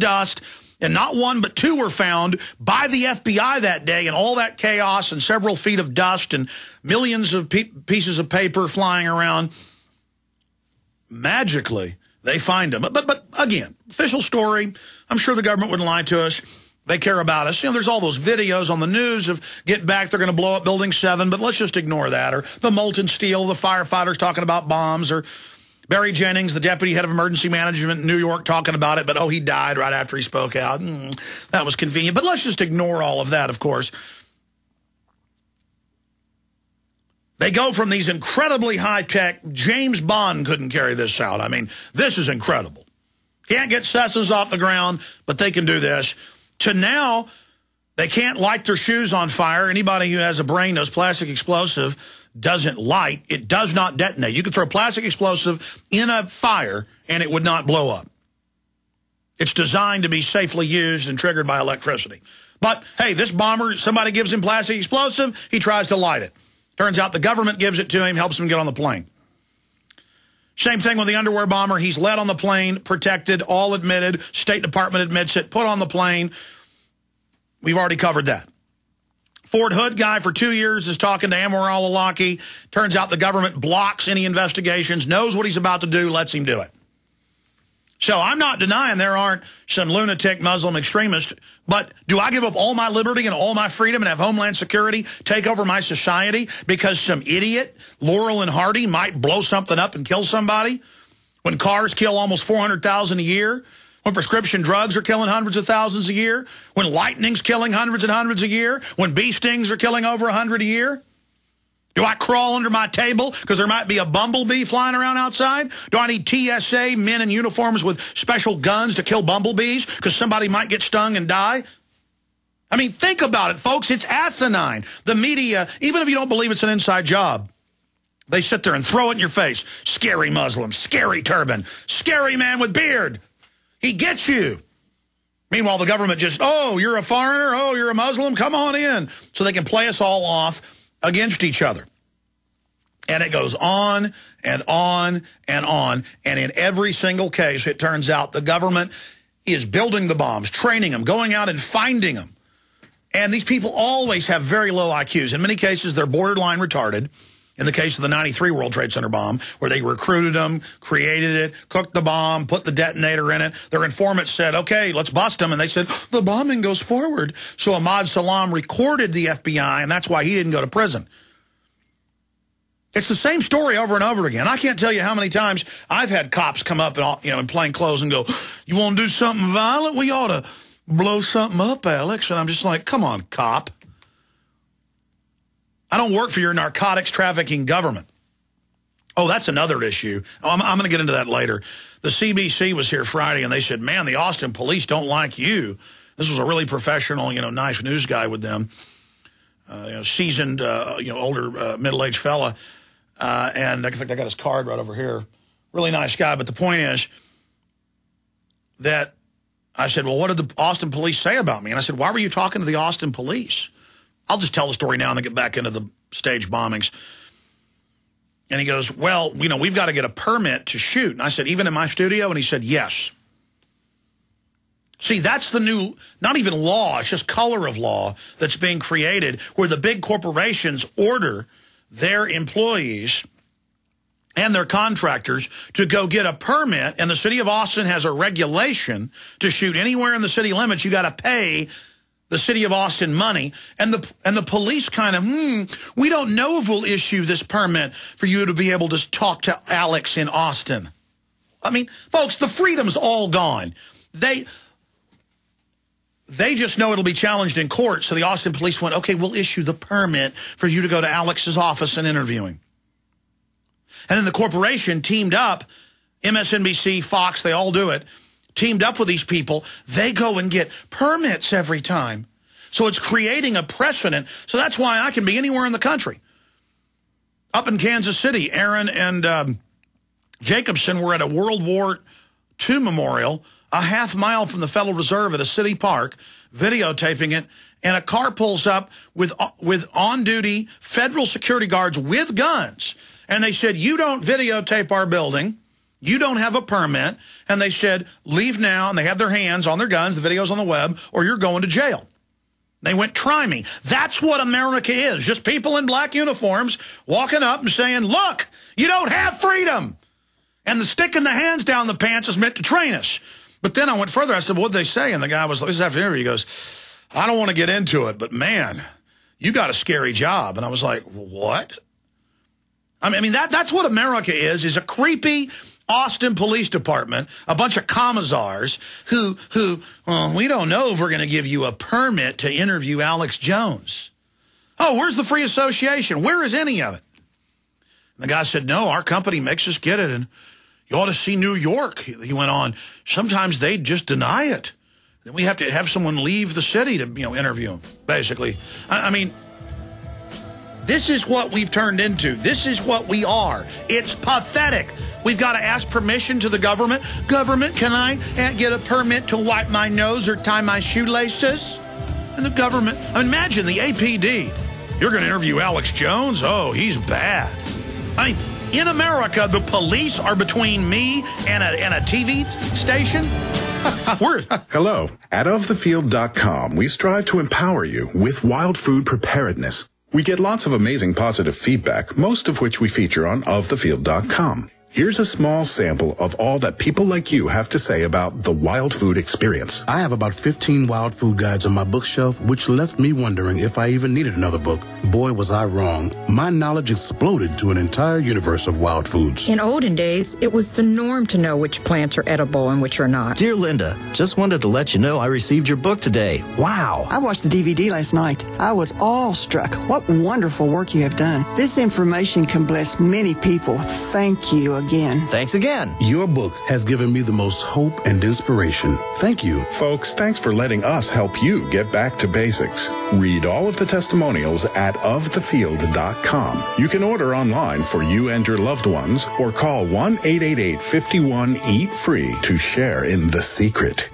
dust, and not one but two were found by the FBI that day, and all that chaos and several feet of dust and millions of pieces of paper flying around. Magically, they find them. But again, official story. I'm sure the government wouldn't lie to us. They care about us. You know, there's all those videos on the news of get back, they're going to blow up Building 7, but let's just ignore that. Or the molten steel, the firefighters talking about bombs, or Barry Jennings, the deputy head of emergency management in New York, talking about it, but oh, he died right after he spoke out. That was convenient. But let's just ignore all of that, of course. They go from these incredibly high-tech, James Bond couldn't carry this out. I mean, this is incredible. Can't get Cessnas off the ground, but they can do this. To now, they can't light their shoes on fire. Anybody who has a brain knows plastic explosive doesn't light. It does not detonate. You could throw plastic explosive in a fire and it would not blow up. It's designed to be safely used and triggered by electricity. But, hey, this bomber, somebody gives him plastic explosive, he tries to light it. Turns out the government gives it to him, helps him get on the plane. Same thing with the underwear bomber. He's led on the plane, protected, all admitted. State Department admits it, put on the plane. We've already covered that. Fort Hood guy for 2 years is talking to Anwar al-Awlaki. Turns out the government blocks any investigations, knows what he's about to do, lets him do it. So I'm not denying there aren't some lunatic Muslim extremists, but do I give up all my liberty and all my freedom and have Homeland Security take over my society because some idiot, Laurel and Hardy, might blow something up and kill somebody? When cars kill almost 400,000 a year? When prescription drugs are killing hundreds of thousands a year? When lightning's killing hundreds and hundreds a year? When bee stings are killing over 100 a year? Do I crawl under my table because there might be a bumblebee flying around outside? Do I need TSA men in uniforms with special guns to kill bumblebees because somebody might get stung and die? I mean, think about it, folks. It's asinine. The media, even if you don't believe it's an inside job, they sit there and throw it in your face. Scary Muslim, scary turban, scary man with beard. He gets you. Meanwhile, the government just, oh, you're a foreigner? Oh, you're a Muslim? Come on in. So they can play us all off against each other. And it goes on and on and on. And in every single case, it turns out the government is building the bombs, training them, going out and finding them. And these people always have very low IQs. In many cases, they're borderline retarded. In the case of the 93 World Trade Center bomb, where they recruited them, created it, cooked the bomb, put the detonator in it. Their informant said, okay, let's bust them. And they said, the bombing goes forward. So Ahmad Salam recorded the FBI, and that's why he didn't go to prison. It's the same story over and over again. I can't tell you how many times I've had cops come up in plain clothes and go, you want to do something violent? We ought to blow something up, Alex. And I'm just like, come on, cop. I don't work for your narcotics trafficking government. Oh, that's another issue. I'm going to get into that later. The CBC was here Friday, and they said, man, the Austin police don't like you. This was a really professional, nice news guy with them, seasoned, older, middle-aged fella. And I think I got his card right over here. Really nice guy. But the point is that I said, well, what did the Austin police say about me? And I said, why were you talking to the Austin police? I'll just tell the story now and then get back into the stage bombings. And he goes, well, we've got to get a permit to shoot. And I said, even in my studio? And he said, yes. See, that's the new, not even law, it's just color of law that's being created, where the big corporations order their employees and their contractors to go get a permit. And the city of Austin has a regulation to shoot anywhere in the city limits. You got to pay the city of Austin money, and the police kind of, we don't know if we'll issue this permit for you to be able to talk to Alex in Austin. I mean, folks, the freedom's all gone. They just know it'll be challenged in court, so the Austin police went, okay, we'll issue the permit for you to go to Alex's office and interview him. And then the corporation teamed up, MSNBC, Fox, they all do it, teamed up with these people. They go and get permits every time. So it's creating a precedent. So that's why I can be anywhere in the country. Up in Kansas City, Aaron and Jacobson were at a World War II memorial a half mile from the Federal Reserve at a city park, videotaping it, and a car pulls up with on-duty federal security guards with guns. And they said, you don't videotape our building. You don't have a permit. And they said, leave now. And they had their hands on their guns, the video's on the web, or you're going to jail. They went, try me. That's what America is. Just people in black uniforms walking up and saying, look, you don't have freedom. And the sticking the hands down the pants is meant to train us. But then I went further. I said, what'd they say? And the guy was like, this is after the interview. He goes, I don't want to get into it, but man, you got a scary job. And I was like, what? I mean, that's what America is a creepy Austin Police Department, a bunch of commissars who we don't know if we're going to give you a permit to interview Alex Jones. Oh, where's the free association? Where is any of it? And the guy said, no, our company makes us get it. And you ought to see New York. He went on, sometimes they just deny it. Then we have to have someone leave the city to, interview him, basically. I mean, this is what we've turned into. This is what we are. It's pathetic. We've got to ask permission to the government. Government, can I get a permit to wipe my nose or tie my shoelaces? And the government, imagine the APD. You're going to interview Alex Jones? Oh, he's bad. I mean, in America, the police are between me and a TV station? Hello. At ofthefield.com, we strive to empower you with wild food preparedness. We get lots of amazing positive feedback, most of which we feature on ofthefield.com. Here's a small sample of all that people like you have to say about the wild food experience. I have about 15 wild food guides on my bookshelf, which left me wondering if I even needed another book. Boy, was I wrong. My knowledge exploded to an entire universe of wild foods. In olden days, it was the norm to know which plants are edible and which are not. Dear Linda, just wanted to let you know I received your book today. Wow. I watched the DVD last night. I was awestruck. What wonderful work you have done. This information can bless many people. Thank you again. Thanks again. Your book has given me the most hope and inspiration. Thank you. Folks, thanks for letting us help you get back to basics. Read all of the testimonials at ofthefield.com. You can order online for you and your loved ones or call 1-888-51-EAT-FREE to share in the secret.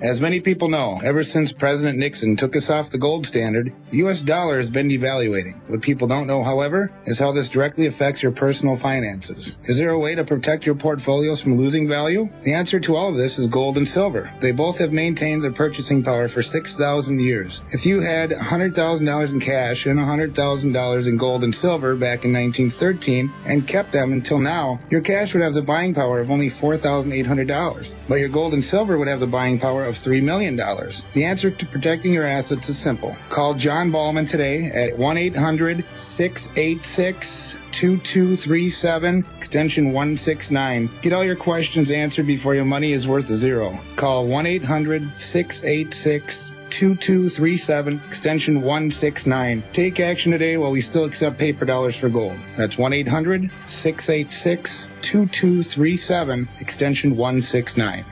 As many people know, ever since President Nixon took us off the gold standard, the U.S. dollar has been devaluating. What people don't know, however, is how this directly affects your personal finances. Is there a way to protect your portfolios from losing value? The answer to all of this is gold and silver. They both have maintained their purchasing power for 6,000 years. If you had $100,000 in cash and $100,000 in gold and silver back in 1913 and kept them until now, your cash would have the buying power of only $4,800, but your gold and silver would have the buying power of $3 million. The answer to protecting your assets is simple. Call John Ballman today at 1-800-686-2237, extension 169. Get all your questions answered before your money is worth zero. Call 1-800-686-2237, extension 169. Take action today while we still accept paper dollars for gold. That's 1-800-686-2237, extension 169.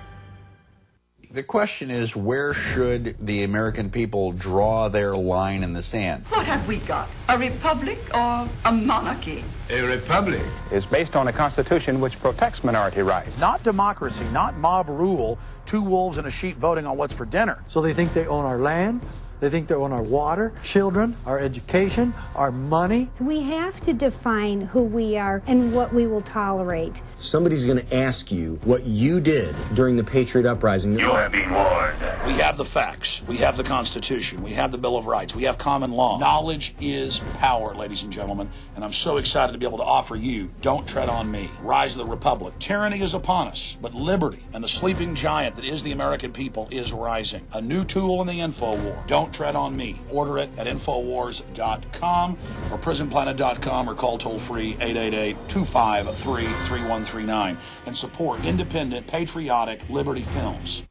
The question is, where should the American people draw their line in the sand? What have we got? A republic or a monarchy? A republic is based on a constitution which protects minority rights. Not democracy, not mob rule, two wolves and a sheep voting on what's for dinner. So they think they own our land, they think they own our water, children, our education, our money. So we have to define who we are and what we will tolerate. Somebody's going to ask you what you did during the Patriot Uprising. You have been warned. We have the facts. We have the Constitution. We have the Bill of Rights. We have common law. Knowledge is power, ladies and gentlemen, and I'm so excited to be able to offer you Don't Tread on Me, Rise of the Republic. Tyranny is upon us, but liberty and the sleeping giant that is the American people is rising. A new tool in the info war. Don't Tread on Me. Order it at Infowars.com or PrisonPlanet.com or call toll-free 888-253-3139 and support independent, patriotic Liberty films.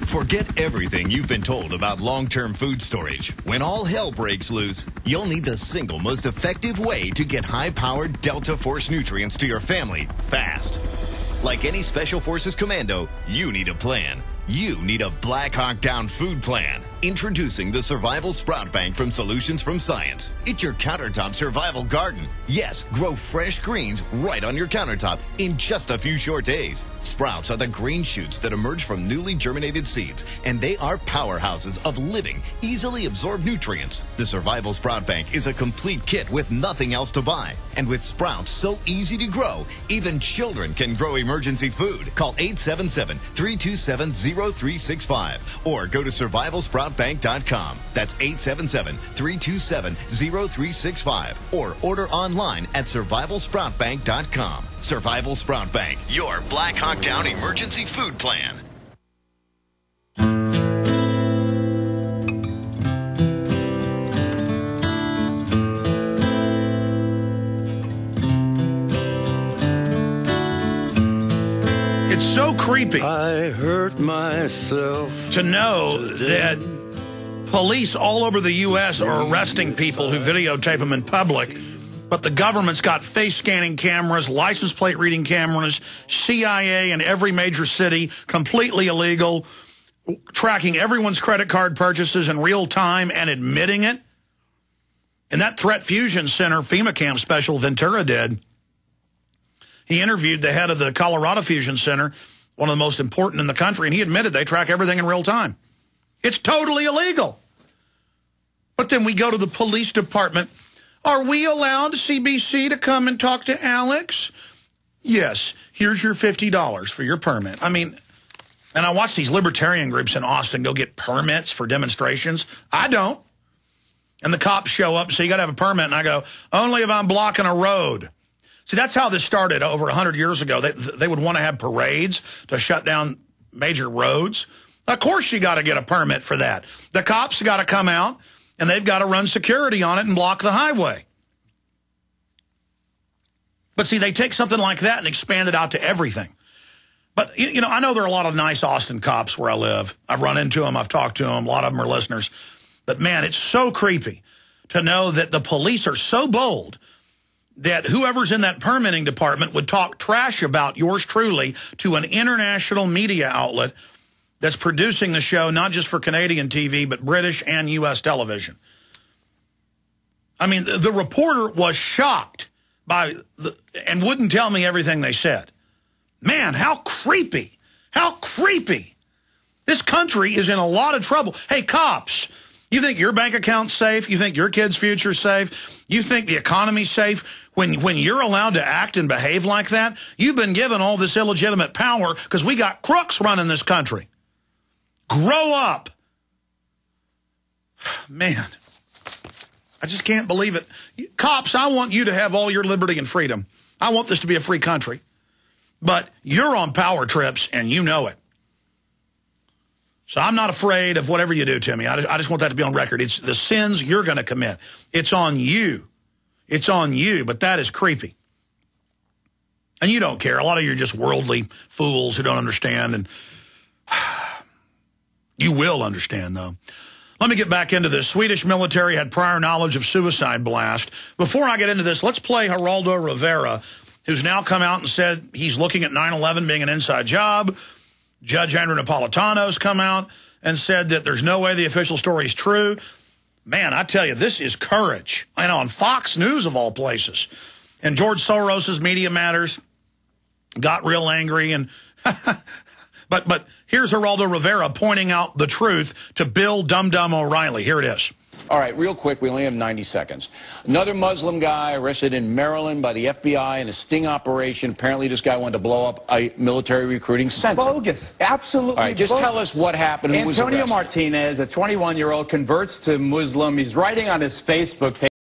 Forget everything you've been told about long-term food storage. When all hell breaks loose, you'll need the single most effective way to get high-powered Delta Force nutrients to your family fast. Like any Special Forces commando, you need a plan. You need a Black Hawk Down food plan. Introducing the Survival Sprout Bank from Solutions from Science. It's your countertop survival garden. Yes, grow fresh greens right on your countertop in just a few short days. Sprouts are the green shoots that emerge from newly germinated seeds, and they are powerhouses of living, easily absorbed nutrients. The Survival Sprout Bank is a complete kit with nothing else to buy. And with sprouts so easy to grow, even children can grow emergency food. Call 877-327-0365 or go to survivalsproutbank.com. That's 877-327-0365 or order online at survivalsproutbank.com. Survival Sprout Bank, your Black Hawk Down emergency food plan. It's so creepy. I hurt myself to know that police all over the U.S. are arresting people who videotape them in public, but the government's got face scanning cameras, license plate reading cameras, CIA in every major city, completely illegal, tracking everyone's credit card purchases in real time and admitting it. And that Threat Fusion Center FEMA camp special Ventura did, he interviewed the head of the Colorado Fusion Center, one of the most important in the country, and he admitted they track everything in real time. It's totally illegal. But then we go to the police department. Are we allowed CBC to come and talk to Alex? Yes. Here's your $50 for your permit. I mean, and I watch these libertarian groups in Austin go get permits for demonstrations. I don't. And the cops show up, so you got to have a permit. And I go, only if I'm blocking a road. See, that's how this started over 100 years ago. They would want to have parades to shut down major roads. Of course you got to get a permit for that. The cops got to come out, and they've got to run security on it and block the highway. But see, they take something like that and expand it out to everything. But, you know, I know there are a lot of nice Austin cops where I live. I've run into them. I've talked to them. A lot of them are listeners. But, man, it's so creepy to know that the police are so bold that whoever's in that permitting department would talk trash about yours truly to an international media outlet that's producing the show, not just for Canadian TV, but British and U.S. television. I mean, the reporter was shocked by and wouldn't tell me everything they said. Man, how creepy. How creepy. This country is in a lot of trouble. Hey, cops, you think your bank account's safe? You think your kid's future's safe? You think the economy's safe? When you're allowed to act and behave like that, you've been given all this illegitimate power because we got crooks running this country. Grow up. Man, I just can't believe it. Cops, I want you to have all your liberty and freedom. I want this to be a free country. But you're on power trips, and you know it. So I'm not afraid of whatever you do to me. I just want that to be on record. It's the sins you're going to commit. It's on you. It's on you, but that is creepy. And you don't care. A lot of you are just worldly fools who don't understand, and you will understand, though. Let me get back into this. Swedish military had prior knowledge of suicide blast. Before I get into this, let's play Geraldo Rivera, who's now come out and said he's looking at 9/11 being an inside job. Judge Andrew Napolitano's come out and said that there's no way the official story is true. Man, I tell you, this is courage. And on Fox News, of all places. And George Soros's Media Matters got real angry. And but here's Geraldo Rivera pointing out the truth to Bill Dum Dum O'Reilly. Here it is. All right, real quick, we only have 90 seconds. Another Muslim guy arrested in Maryland by the FBI in a sting operation. Apparently this guy wanted to blow up a military recruiting center. Bogus. Absolutely All right, just bogus. tell us what happened. Who was Antonio arrested? Martinez, a 21-year-old, converts to Muslim. He's writing on his Facebook page.